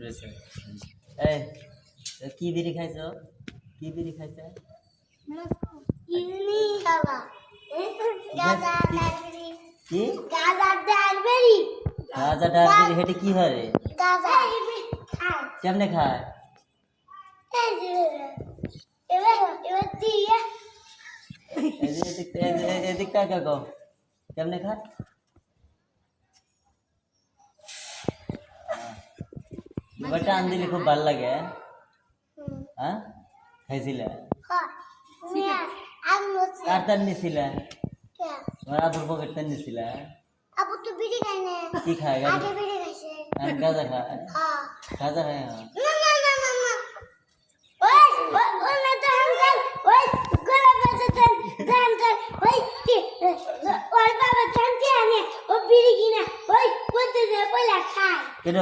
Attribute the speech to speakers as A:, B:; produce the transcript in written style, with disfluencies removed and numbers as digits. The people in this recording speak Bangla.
A: রয়েছে। এই কি বিড়ি খাইছো? কি বিড়ি খাইছে?
B: ইনি খাওয়া গাজা ডালবেরি
A: কি
B: গাজা ডালবেরি
A: গাজা ডালবেরি হেটে কি হয় রে?
B: গাজা খায়
A: কেমনে খায়?
B: এবার দিয়ে
A: এদিক টাকা গো কেমনে খায়? এবার টান দিলে খুব ভালো লাগে। হ্যাঁ খাইছিলে? কার টান নিছিলে? তোমার আবুর পকেট টান নিছিলে?
B: আবু তো বিড়ি খায় না।
A: কি খায়?
B: আগে বিড়ি খাইছে।
A: গাজা খায়?
B: হ্যাঁ।
A: গাজা খায়?
B: না না না না না। ওই না তো আঙ্কেল ওই গোলা বাজে দেন ওই কি ওই বাবা জানতে আনে ও বিড়ি কিনা ওই বলতে যায় বলে খায়।
A: কেন?